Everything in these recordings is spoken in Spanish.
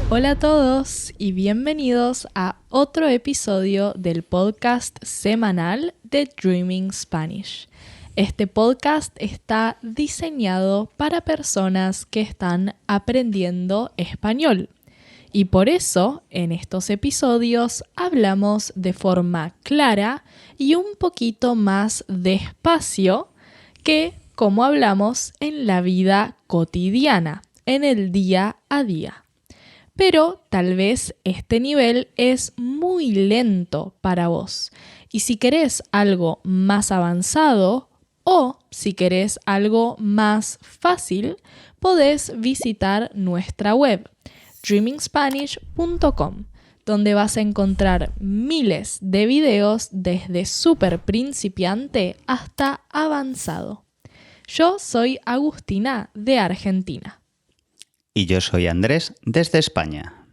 Hola a todos y bienvenidos a otro episodio del podcast semanal de Dreaming Spanish. Este podcast está diseñado para personas que están aprendiendo español. Y por eso, en estos episodios hablamos de forma clara y un poquito más despacio que como hablamos en la vida cotidiana, en el día a día. Pero tal vez este nivel es muy lento para vos. Y si querés algo más avanzado o si querés algo más fácil, podés visitar nuestra web dreamingspanish.com, donde vas a encontrar miles de videos desde súper principiante hasta avanzado. Yo soy Agustina de Argentina. Y yo soy Andrés desde España.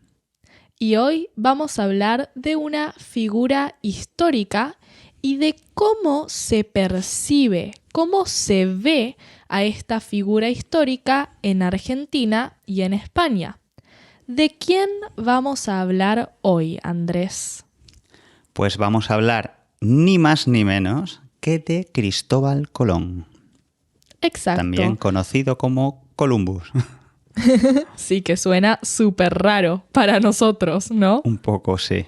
Y hoy vamos a hablar de una figura histórica y de cómo se percibe, cómo se ve a esta figura histórica en Argentina y en España. ¿De quién vamos a hablar hoy, Andrés? Pues vamos a hablar ni más ni menos que de Cristóbal Colón. Exacto. También conocido como Columbus. Sí, que suena súper raro para nosotros, ¿no? Un poco, sí.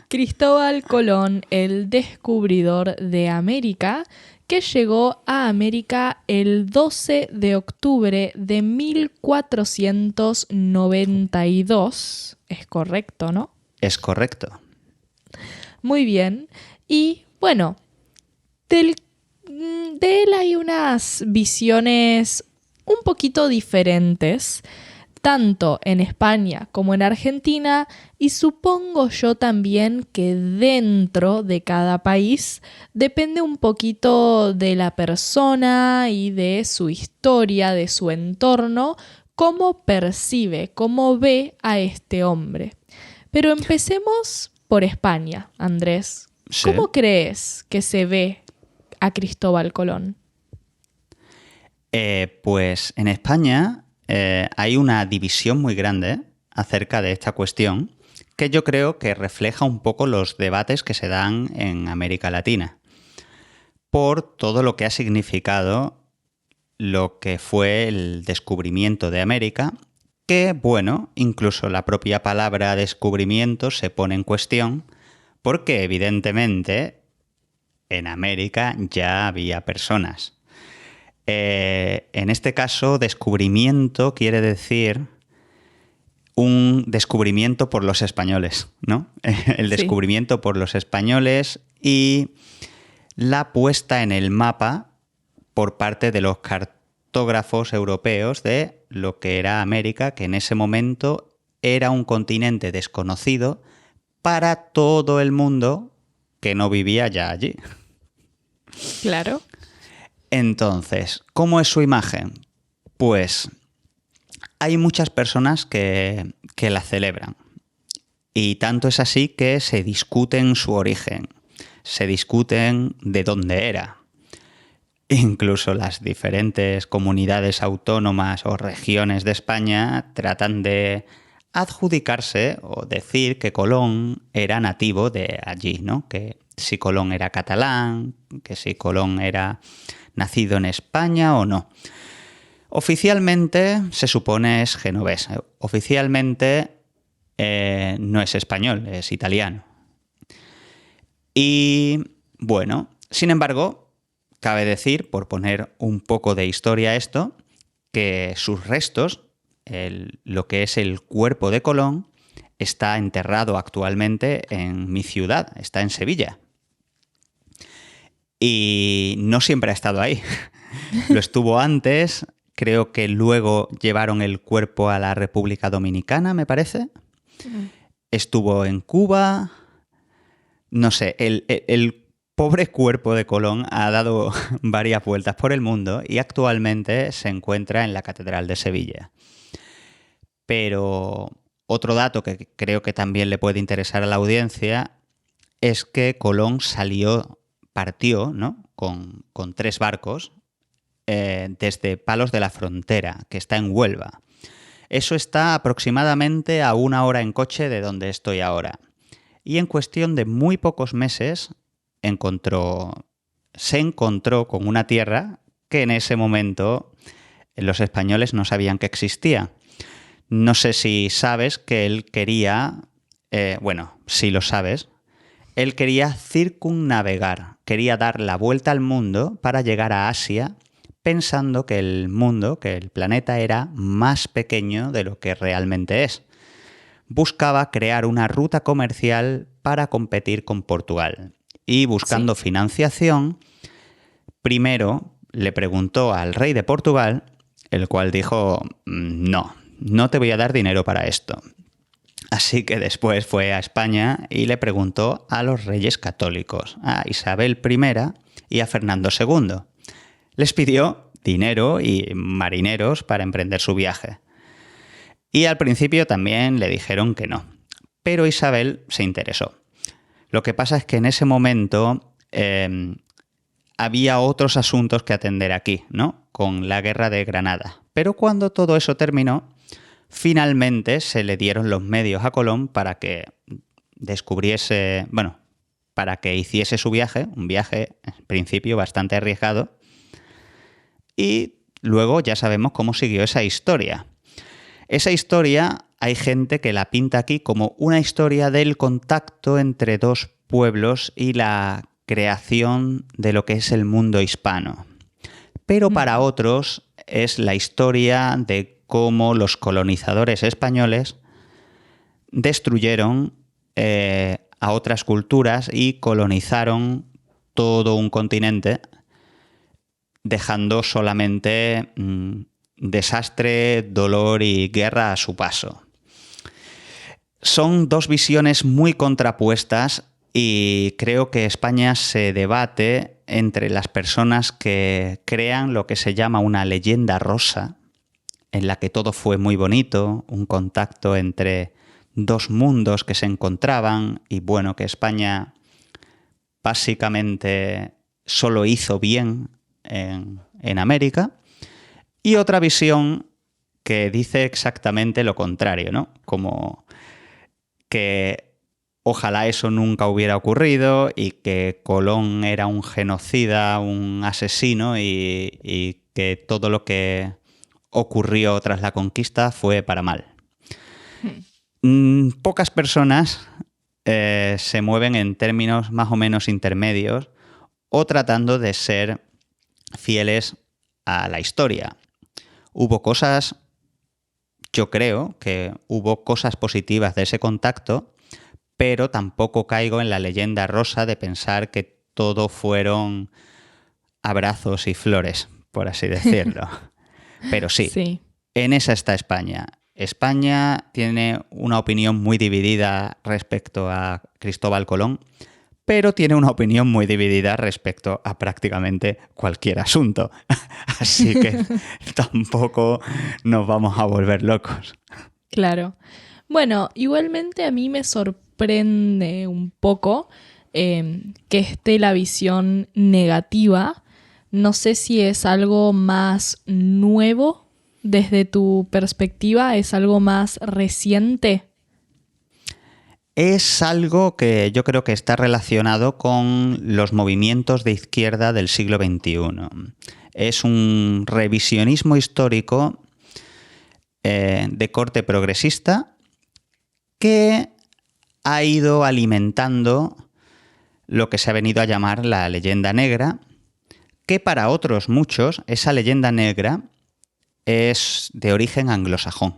Cristóbal Colón, el descubridor de América, que llegó a América el 12 de octubre de 1492. Es correcto, ¿no? Es correcto. Muy bien. Y bueno, de él hay unas visiones un poquito diferentes, tanto en España como en Argentina, y supongo yo también que dentro de cada país depende un poquito de la persona y de su historia, de su entorno, cómo percibe, cómo ve a este hombre. Pero empecemos por España, Andrés. Sí. ¿Cómo crees que se ve a Cristóbal Colón? Pues en España hay una división muy grande acerca de esta cuestión que yo creo que refleja un poco los debates que se dan en América Latina por todo lo que ha significado lo que fue el descubrimiento de América, que, bueno, incluso la propia palabra descubrimiento se pone en cuestión porque evidentemente en América ya había personas. En este caso, descubrimiento quiere decir un descubrimiento por los españoles, ¿no? El descubrimiento por los españoles y la puesta en el mapa por parte de los cartógrafos europeos de lo que era América, que en ese momento era un continente desconocido para todo el mundo que no vivía ya allí. Claro. Entonces, ¿cómo es su imagen? Pues hay muchas personas que la celebran. Y tanto es así que se discuten su origen, se discuten de dónde era. Incluso las diferentes comunidades autónomas o regiones de España tratan de adjudicarse o decir que Colón era nativo de allí, ¿no? Que si Colón era catalán, que si Colón era nacido en España o no. Oficialmente se supone es genovés. Oficialmente no es español, es italiano. Y bueno, sin embargo, cabe decir, por poner un poco de historia a esto, que sus restos, lo que es el cuerpo de Colón, está enterrado actualmente en mi ciudad, está en Sevilla. Y no siempre ha estado ahí. Lo estuvo antes, creo que luego llevaron el cuerpo a la República Dominicana, me parece. Estuvo en Cuba. No sé, el pobre cuerpo de Colón ha dado varias vueltas por el mundo y actualmente se encuentra en la Catedral de Sevilla. Pero otro dato que creo que también le puede interesar a la audiencia es que Colón partió, ¿no? con 3 barcos desde Palos de la Frontera, que está en Huelva. Eso está aproximadamente a 1 hora en coche de donde estoy ahora. Y en cuestión de muy pocos meses se encontró con una tierra que en ese momento los españoles no sabían que existía. No sé si sabes que él quería, si lo sabes, él quería circunnavegar, quería dar la vuelta al mundo para llegar a Asia, pensando que el mundo, que el planeta era más pequeño de lo que realmente es. Buscaba crear una ruta comercial para competir con Portugal. Y buscando financiación, primero le preguntó al rey de Portugal, el cual dijo, no te voy a dar dinero para esto. Así que después fue a España y le preguntó a los reyes católicos, a Isabel I y a Fernando II. Les pidió dinero y marineros para emprender su viaje. Y al principio también le dijeron que no. Pero Isabel se interesó. Lo que pasa es que en ese momento había otros asuntos que atender aquí, ¿no? Con la guerra de Granada. Pero cuando todo eso terminó, finalmente se le dieron los medios a Colón para que para que hiciese su viaje, un viaje en principio bastante arriesgado. Y luego ya sabemos cómo siguió esa historia. Esa historia hay gente que la pinta aquí como una historia del contacto entre dos pueblos y la creación de lo que es el mundo hispano. Pero para otros es la historia de cómo los colonizadores españoles destruyeron a otras culturas y colonizaron todo un continente, dejando solamente desastre, dolor y guerra a su paso. Son dos visiones muy contrapuestas y creo que España se debate entre las personas que crean lo que se llama una leyenda rosa, en la que todo fue muy bonito, un contacto entre dos mundos que se encontraban y bueno, que España básicamente solo hizo bien en América, y otra visión que dice exactamente lo contrario, ¿no? Como que ojalá eso nunca hubiera ocurrido y que Colón era un genocida, un asesino y que todo lo que ocurrió tras la conquista fue para mal. Pocas personas se mueven en términos más o menos intermedios o tratando de ser fieles a la historia. Yo creo que hubo cosas positivas de ese contacto, pero tampoco caigo en la leyenda rosa de pensar que todo fueron abrazos y flores, por así decirlo. Pero sí, en esa está España. España tiene una opinión muy dividida respecto a Cristóbal Colón, pero tiene una opinión muy dividida respecto a prácticamente cualquier asunto. Así que tampoco nos vamos a volver locos. Claro. Bueno, igualmente a mí me sorprende un poco que esté la visión negativa. No sé si es algo más nuevo desde tu perspectiva, es algo más reciente. Es algo que yo creo que está relacionado con los movimientos de izquierda del siglo XXI. Es un revisionismo histórico de corte progresista que ha ido alimentando lo que se ha venido a llamar la leyenda negra, que para otros muchos esa leyenda negra es de origen anglosajón.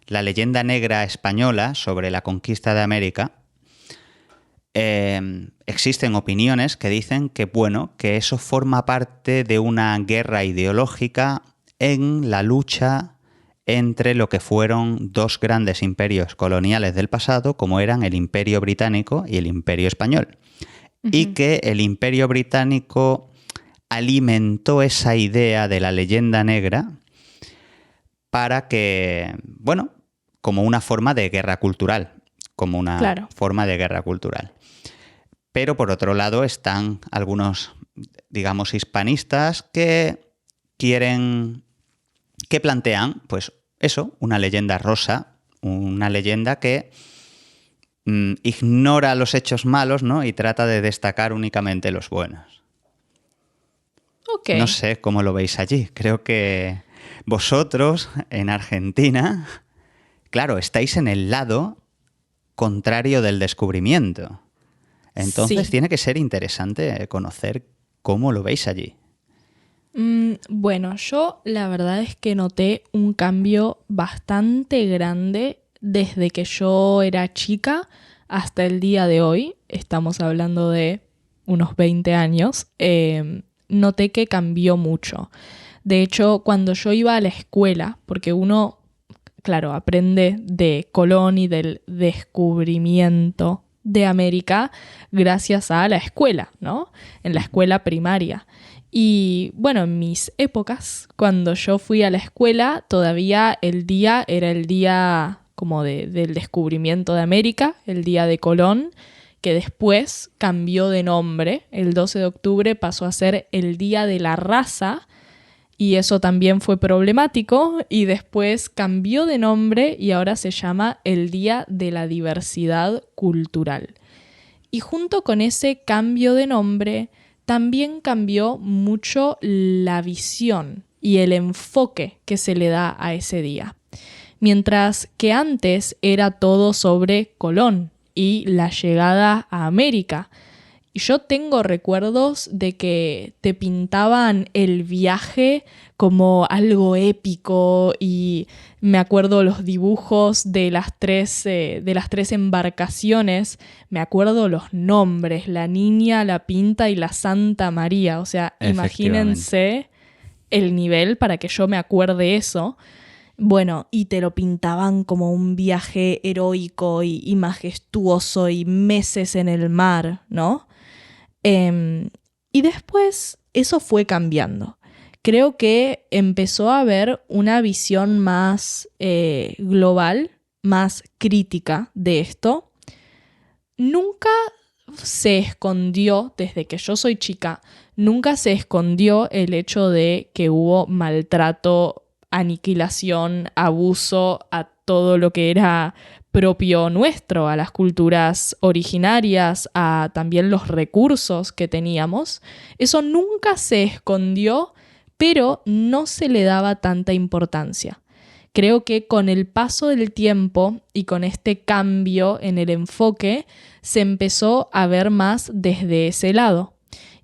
La leyenda negra española sobre la conquista de América, existen opiniones que dicen que, que eso forma parte de una guerra ideológica en la lucha entre lo que fueron dos grandes imperios coloniales del pasado, como eran el Imperio Británico y el Imperio Español. Y que el Imperio Británico alimentó esa idea de la leyenda negra para que, como una forma de guerra cultural, forma de guerra cultural. Pero por otro lado están algunos, hispanistas que plantean, eso, una leyenda rosa, una leyenda que ignora los hechos malos, ¿no? Y trata de destacar únicamente los buenos. Ok. No sé cómo lo veis allí. Creo que vosotros, en Argentina, claro, estáis en el lado contrario del descubrimiento. Entonces Sí. tiene que ser interesante conocer cómo lo veis allí. Bueno, yo la verdad es que noté un cambio bastante grande desde que yo era chica hasta el día de hoy. Estamos hablando de unos 20 años. Noté que cambió mucho. De hecho, cuando yo iba a la escuela, porque uno, claro, aprende de Colón y del descubrimiento de América gracias a la escuela, ¿no? En la escuela primaria. Y bueno, en mis épocas, cuando yo fui a la escuela, todavía el día era el día como del descubrimiento de América, el día de Colón, que después cambió de nombre. El 12 de octubre pasó a ser el Día de la Raza, y eso también fue problemático, y después cambió de nombre y ahora se llama el Día de la Diversidad Cultural. Y junto con ese cambio de nombre, también cambió mucho la visión y el enfoque que se le da a ese día. Mientras que antes era todo sobre Colón y la llegada a América. Y yo tengo recuerdos de que te pintaban el viaje como algo épico, y me acuerdo los dibujos de las tres embarcaciones, me acuerdo los nombres, la Niña, la Pinta y la Santa María. O sea, Efectivamente. imagínense el nivel para que yo me acuerde eso. Bueno, y te lo pintaban como un viaje heroico y majestuoso y meses en el mar, ¿no? Y después eso fue cambiando. Creo que empezó a haber una visión más global, más crítica de esto. Nunca se escondió, desde que yo soy chica, nunca se escondió el hecho de que hubo maltrato, aniquilación, abuso a todo lo que era propio nuestro, a las culturas originarias, a también los recursos que teníamos. Eso nunca se escondió, pero no se le daba tanta importancia. Creo que con el paso del tiempo y con este cambio en el enfoque, se empezó a ver más desde ese lado.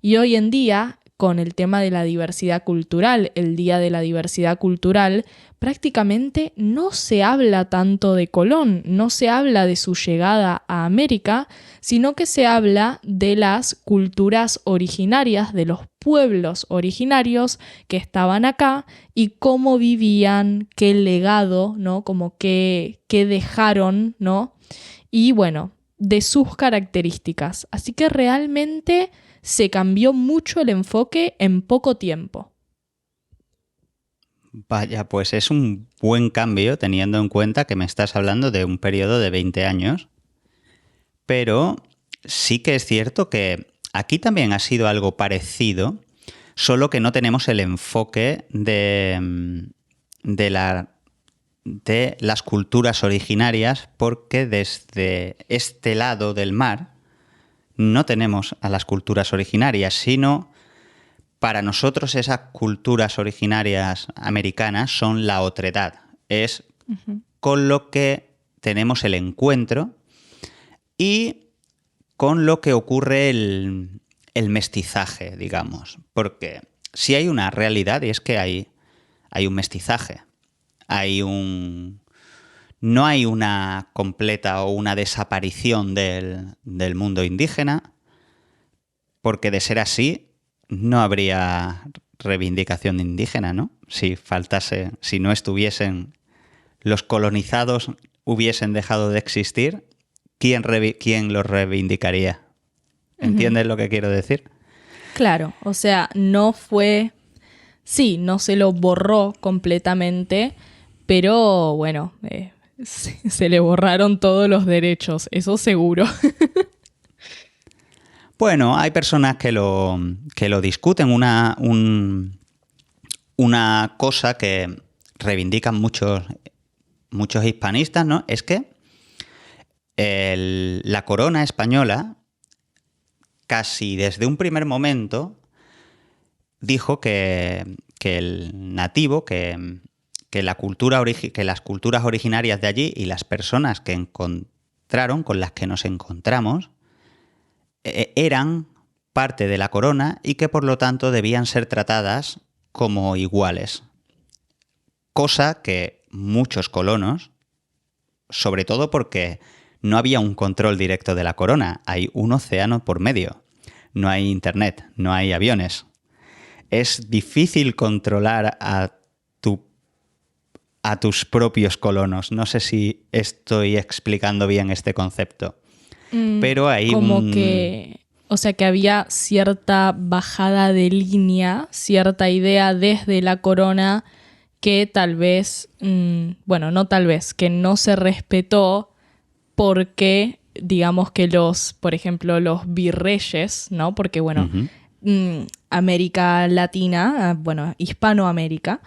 Y hoy en día, con el tema de la diversidad cultural, el Día de la Diversidad Cultural, prácticamente no se habla tanto de Colón, no se habla de su llegada a América, sino que se habla de las culturas originarias, de los pueblos originarios que estaban acá y cómo vivían, qué legado, ¿no? Como qué dejaron, ¿no? Y bueno, de sus características. Así que realmente se cambió mucho el enfoque en poco tiempo. Vaya, pues es un buen cambio teniendo en cuenta que me estás hablando de un periodo de 20 años, pero sí que es cierto que aquí también ha sido algo parecido, solo que no tenemos el enfoque de las culturas originarias, porque desde este lado del mar no tenemos a las culturas originarias, sino para nosotros esas culturas originarias americanas son la otredad. Es con lo que tenemos el encuentro y con lo que ocurre el mestizaje, digamos. Porque si hay una realidad, y es que hay un mestizaje, no hay una completa o una desaparición del mundo indígena, porque de ser así no habría reivindicación indígena, ¿no? Si no estuviesen los colonizados, hubiesen dejado de existir, ¿quién los reivindicaría? ¿Entiendes lo que quiero decir? Claro, o sea, no se lo borró completamente, pero bueno, se le borraron todos los derechos, eso seguro. Bueno, hay personas que lo discuten. Una cosa que reivindican muchos muchos hispanistas, ¿no? Es que la corona española, casi desde un primer momento, dijo que el nativo, que las culturas originarias de allí y las personas que encontraron, con las que nos encontramos, eran parte de la corona y que por lo tanto debían ser tratadas como iguales. Cosa que muchos colonos, sobre todo porque no había un control directo de la corona, hay un océano por medio, no hay internet, no hay aviones. Es difícil controlar a tus propios colonos. No sé si estoy explicando bien este concepto. Pero hay o sea, que había cierta bajada de línea, cierta idea desde la corona que tal vez, no tal vez, que no se respetó porque, digamos que por ejemplo, los virreyes, ¿no? Porque, América Latina, Hispanoamérica,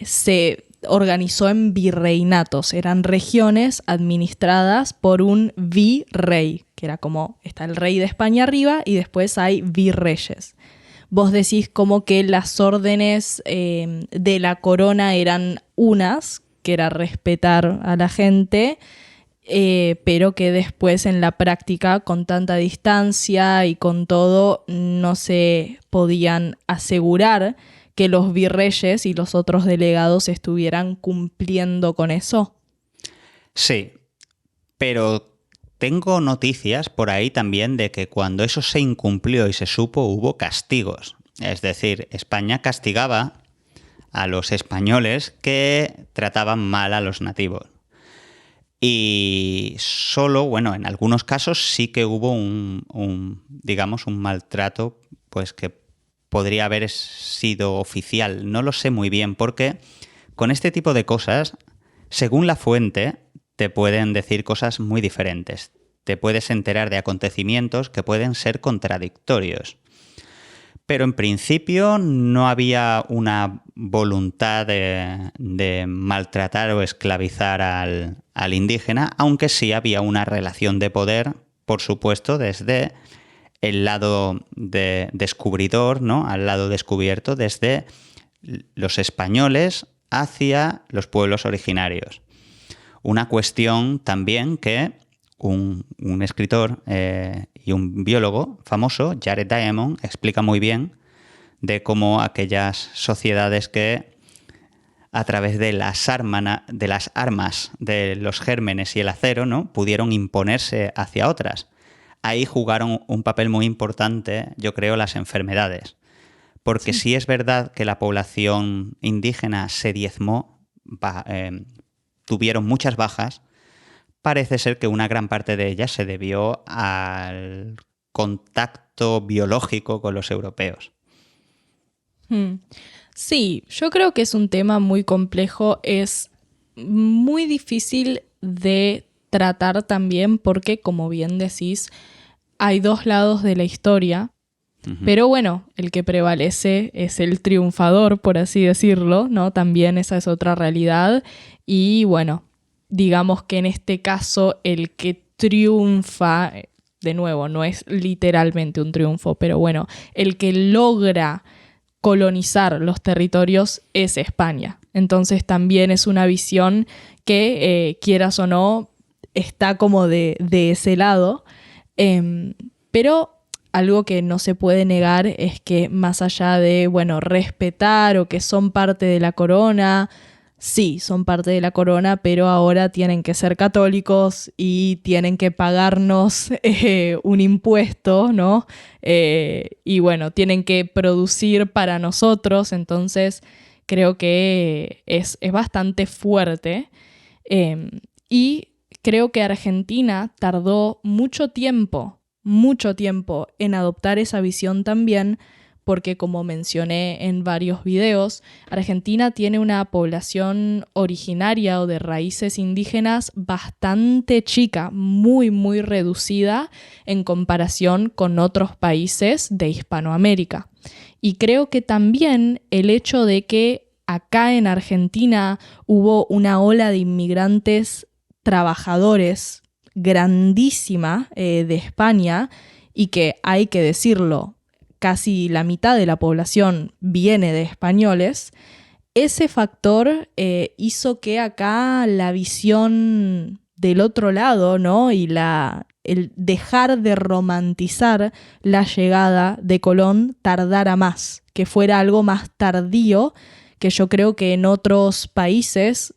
se organizó en virreinatos. Eran regiones administradas por un virrey, que era como, está el rey de España arriba y después hay virreyes. Vos decís como que las órdenes de la corona eran unas, que era respetar a la gente, pero que después en la práctica, con tanta distancia y con todo, no se podían asegurar que los virreyes y los otros delegados estuvieran cumpliendo con eso. Sí, pero tengo noticias por ahí también de que cuando eso se incumplió y se supo, hubo castigos. Es decir, España castigaba a los españoles que trataban mal a los nativos. Y solo, en algunos casos sí que hubo un maltrato, pues que podría haber sido oficial. No lo sé muy bien, porque con este tipo de cosas, según la fuente, te pueden decir cosas muy diferentes. Te puedes enterar de acontecimientos que pueden ser contradictorios. Pero en principio no había una voluntad de maltratar o esclavizar al indígena, aunque sí había una relación de poder, por supuesto, desde el lado descubridor, ¿no? Al lado descubierto, desde los españoles hacia los pueblos originarios. Una cuestión también que un escritor y un biólogo famoso, Jared Diamond, explica muy bien de cómo aquellas sociedades que a través de las armas, de los gérmenes y el acero, ¿no? Pudieron imponerse hacia otras. Ahí jugaron un papel muy importante, yo creo, las enfermedades. Porque sí es verdad que la población indígena se diezmó, tuvieron muchas bajas, parece ser que una gran parte de ellas se debió al contacto biológico con los europeos. Sí, yo creo que es un tema muy complejo, es muy difícil de tratar también porque, como bien decís, hay dos lados de la historia, pero el que prevalece es el triunfador, por así decirlo, ¿no? También esa es otra realidad y digamos que en este caso el que triunfa, de nuevo, no es literalmente un triunfo, pero el que logra colonizar los territorios es España. Entonces también es una visión que, quieras o no, está como de ese lado. Pero algo que no se puede negar es que más allá de, respetar o que son parte de la corona, sí, son parte de la corona, pero ahora tienen que ser católicos y tienen que pagarnos un impuesto, ¿no? Y tienen que producir para nosotros, entonces creo que es bastante fuerte. Y creo que Argentina tardó mucho tiempo en adoptar esa visión también, porque como mencioné en varios videos, Argentina tiene una población originaria o de raíces indígenas bastante chica, muy, muy reducida en comparación con otros países de Hispanoamérica. Y creo que también el hecho de que acá en Argentina hubo una ola de inmigrantes trabajadores grandísima de España y que hay que decirlo, casi la mitad de la población viene de españoles. Ese factor hizo que acá la visión del otro lado, ¿no? Y el dejar de romantizar la llegada de Colón tardara más, que fuera algo más tardío, que yo creo que en otros países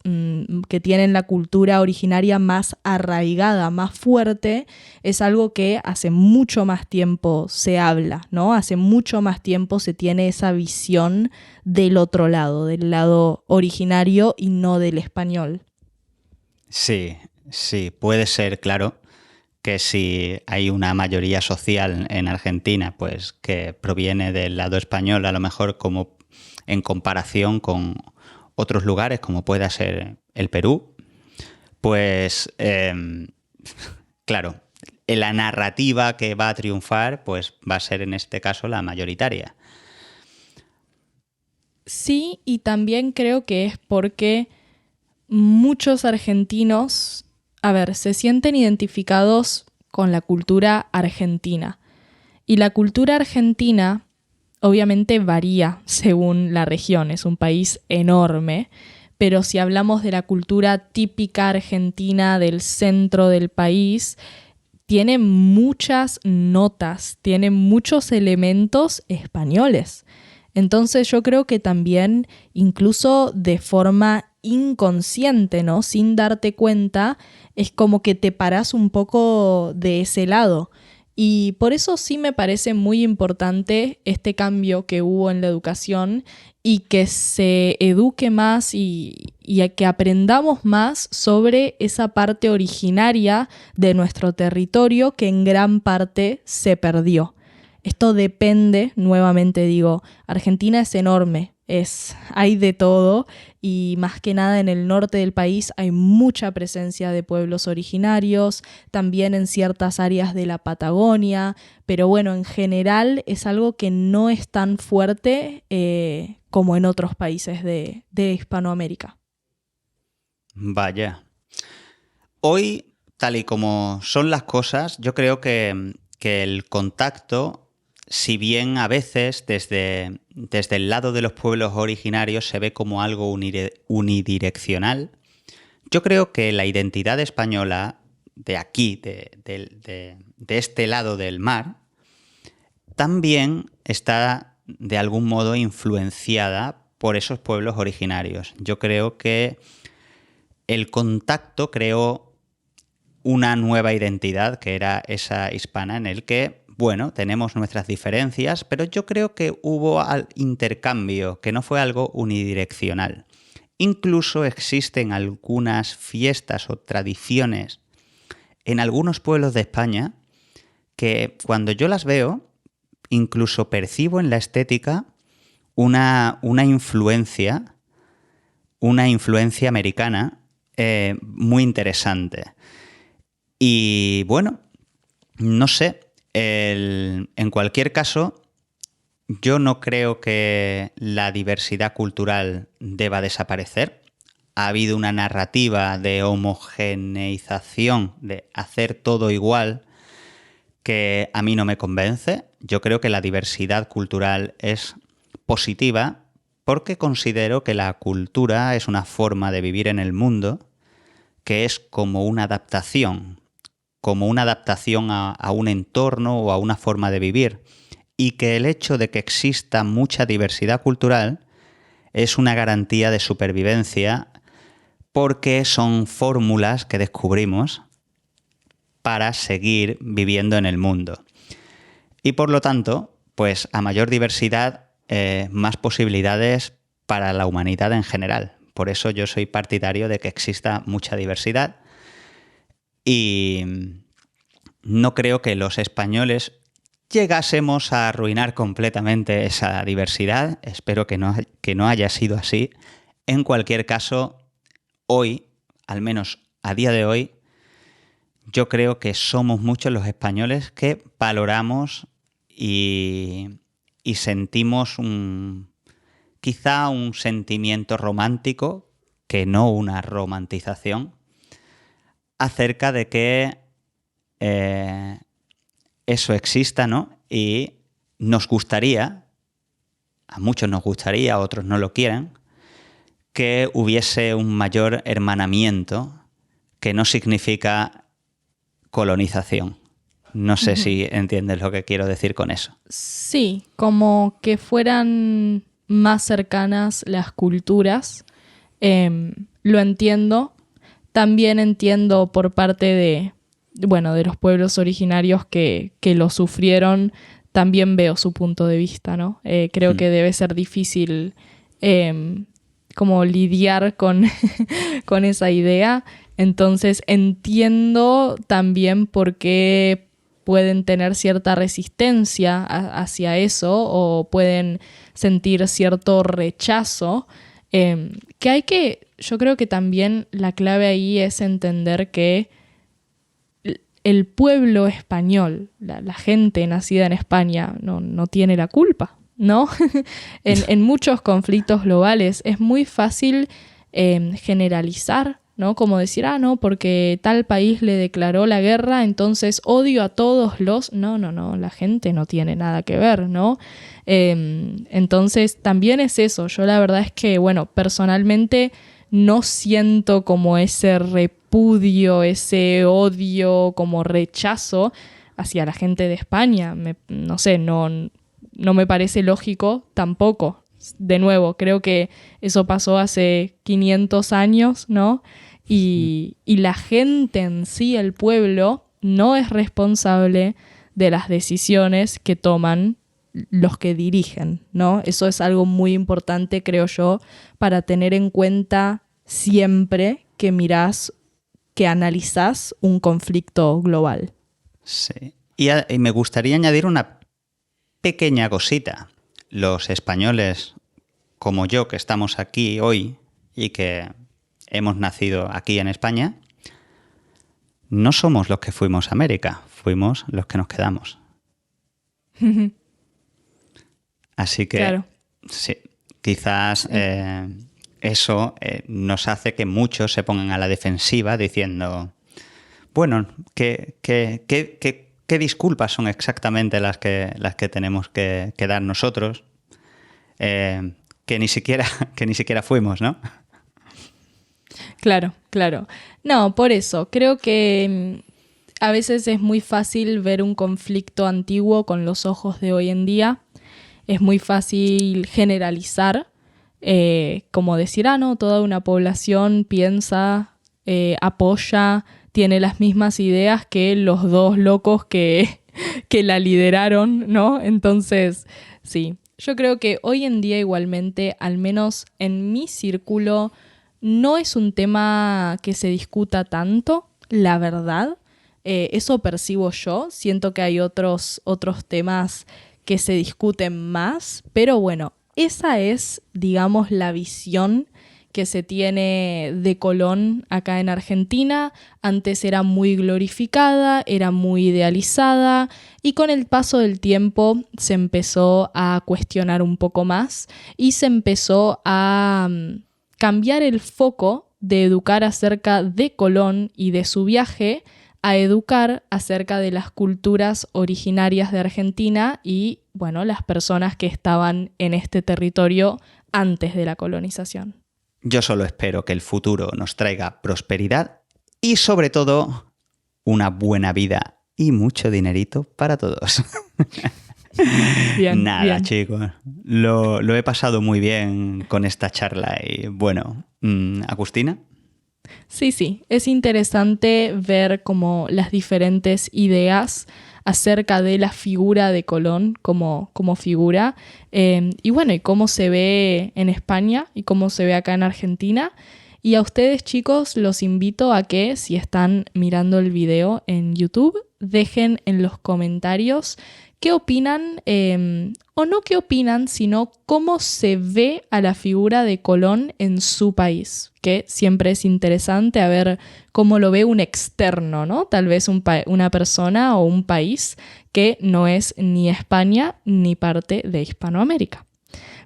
que tienen la cultura originaria más arraigada, más fuerte, es algo que hace mucho más tiempo se habla, ¿no? Hace mucho más tiempo se tiene esa visión del otro lado, del lado originario y no del español. Sí, sí, puede ser, claro, que si hay una mayoría social en Argentina, pues que proviene del lado español, a lo mejor como en comparación con otros lugares, como pueda ser el Perú, pues claro, la narrativa que va a triunfar, pues va a ser en este caso la mayoritaria. Sí, y también creo que es porque muchos argentinos, a ver, se sienten identificados con la cultura argentina. Y la cultura argentina obviamente varía según la región, es un país enorme, pero si hablamos de la cultura típica argentina del centro del país, tiene muchas notas, tiene muchos elementos españoles. Entonces yo creo que también, incluso de forma inconsciente, ¿no? Sin darte cuenta, es como que te parás un poco de ese lado. Y por eso sí me parece muy importante este cambio que hubo en la educación y que se eduque más y a que aprendamos más sobre esa parte originaria de nuestro territorio que en gran parte se perdió. Esto depende, nuevamente digo, Argentina es enorme, hay de todo y más que nada en el norte del país hay mucha presencia de pueblos originarios, también en ciertas áreas de la Patagonia, pero bueno, en general es algo que no es tan fuerte como en otros países de Hispanoamérica. Vaya. Hoy, tal y como son las cosas, yo creo que el contacto, si bien a veces desde el lado de los pueblos originarios se ve como algo unidireccional, yo creo que la identidad española de aquí, de este lado del mar, también está de algún modo influenciada por esos pueblos originarios. Yo creo que el contacto creó una nueva identidad, que era esa hispana, en el que, bueno, tenemos nuestras diferencias, pero yo creo que hubo intercambio, que no fue algo unidireccional. Incluso existen algunas fiestas o tradiciones en algunos pueblos de España que cuando yo las veo, incluso percibo en la estética una influencia americana muy interesante. Y bueno, no sé, en cualquier caso, yo no creo que la diversidad cultural deba desaparecer. Ha habido una narrativa de homogeneización, de hacer todo igual, que a mí no me convence. Yo creo que la diversidad cultural es positiva porque considero que la cultura es una forma de vivir en el mundo que es como una adaptación a un entorno o a una forma de vivir, y que el hecho de que exista mucha diversidad cultural es una garantía de supervivencia porque son fórmulas que descubrimos para seguir viviendo en el mundo. Y por lo tanto, pues a mayor diversidad, más posibilidades para la humanidad en general. Por eso yo soy partidario de que exista mucha diversidad y no creo que los españoles llegásemos a arruinar completamente esa diversidad. Espero que no haya sido así. En cualquier caso, hoy, al menos a día de hoy, yo creo que somos muchos los españoles que valoramos y sentimos quizá un sentimiento romántico, que no una romantización, acerca de que eso exista, ¿no? Y nos gustaría, a muchos nos gustaría, a otros no lo quieren, que hubiese un mayor hermanamiento, que no significa colonización. No sé si entiendes lo que quiero decir con eso. Sí, como que fueran más cercanas las culturas. Lo entiendo. También entiendo por parte de los pueblos originarios que lo sufrieron. También veo su punto de vista, ¿no? Creo que debe ser difícil como lidiar con, con esa idea. Entonces entiendo también por qué pueden tener cierta resistencia hacia eso o pueden sentir cierto rechazo. Yo creo que también la clave ahí es entender que el pueblo español, la gente nacida en España, no tiene la culpa, ¿no? En muchos conflictos globales es muy fácil generalizar, ¿no? Como decir, no, porque tal país le declaró la guerra, entonces odio a todos los... No, la gente no tiene nada que ver, ¿no? Entonces también es eso. Yo la verdad es que, personalmente no siento como ese repudio, ese odio, como rechazo hacia la gente de España. No me parece lógico tampoco. De nuevo, creo que eso pasó hace 500 años, ¿no? Y la gente en sí, el pueblo, no es responsable de las decisiones que toman los que dirigen, ¿no? Eso es algo muy importante, creo yo, para tener en cuenta siempre que mirás, que analizás un conflicto global. Sí. Y me gustaría añadir una pequeña cosita. Los españoles, como yo, que estamos aquí hoy y que hemos nacido aquí en España, no somos los que fuimos a América, fuimos los que nos quedamos. Así que, claro. Sí, quizás eso nos hace que muchos se pongan a la defensiva diciendo, bueno, ¿qué disculpas son exactamente las que tenemos que dar nosotros? Que ni siquiera fuimos, ¿no? Claro. No, por eso, creo que a veces es muy fácil ver un conflicto antiguo con los ojos de hoy en día. Es muy fácil generalizar, como decir, no, toda una población piensa, apoya, tiene las mismas ideas que los dos locos que la lideraron, ¿no? Entonces, sí, yo creo que hoy en día igualmente, al menos en mi círculo, no es un tema que se discuta tanto, la verdad. Eso percibo yo. Siento que hay otros temas que se discuten más, pero bueno, esa es, digamos, la visión que se tiene de Colón acá en Argentina. Antes era muy glorificada, era muy idealizada y con el paso del tiempo se empezó a cuestionar un poco más y se empezó a cambiar el foco de educar acerca de Colón y de su viaje a educar acerca de las culturas originarias de Argentina y, las personas que estaban en este territorio antes de la colonización. Yo solo espero que el futuro nos traiga prosperidad y, sobre todo, una buena vida y mucho dinerito para todos. Nada, bien. Chicos, lo he pasado muy bien con esta charla y, Agustina. Sí, es interesante ver como las diferentes ideas acerca de la figura de Colón como figura y cómo se ve en España y cómo se ve acá en Argentina. Y a ustedes, chicos, los invito a que, si están mirando el video en YouTube, dejen en los comentarios qué opinan, o no qué opinan, sino cómo se ve a la figura de Colón en su país, que siempre es interesante a ver cómo lo ve un externo, ¿no? Tal vez una persona o un país que no es ni España ni parte de Hispanoamérica.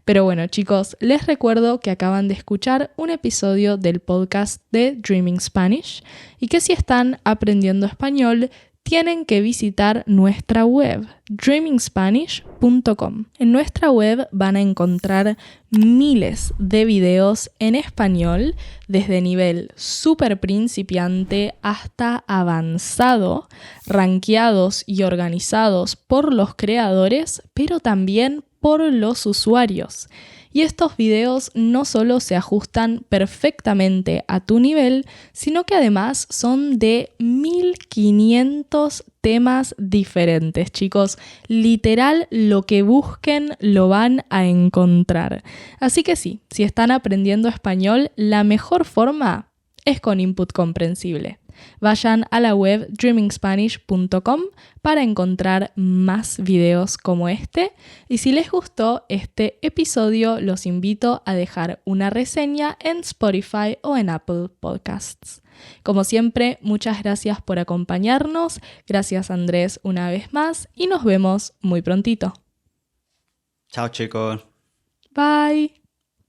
Pero bueno, chicos, les recuerdo que acaban de escuchar un episodio del podcast de Dreaming Spanish y que si están aprendiendo español, tienen que visitar nuestra web, dreamingspanish.com. En nuestra web van a encontrar miles de videos en español, desde nivel súper principiante hasta avanzado, rankeados y organizados por los creadores, pero también por los usuarios. Y estos videos no solo se ajustan perfectamente a tu nivel, sino que además son de 1500 temas diferentes, chicos. Literal, lo que busquen lo van a encontrar. Así que sí, si están aprendiendo español, la mejor forma es con input comprensible. Vayan a la web dreamingspanish.com para encontrar más videos como este. Y si les gustó este episodio, los invito a dejar una reseña en Spotify o en Apple Podcasts. Como siempre, muchas gracias por acompañarnos. Gracias, Andrés, una vez más y nos vemos muy prontito. Chao, chicos. Bye.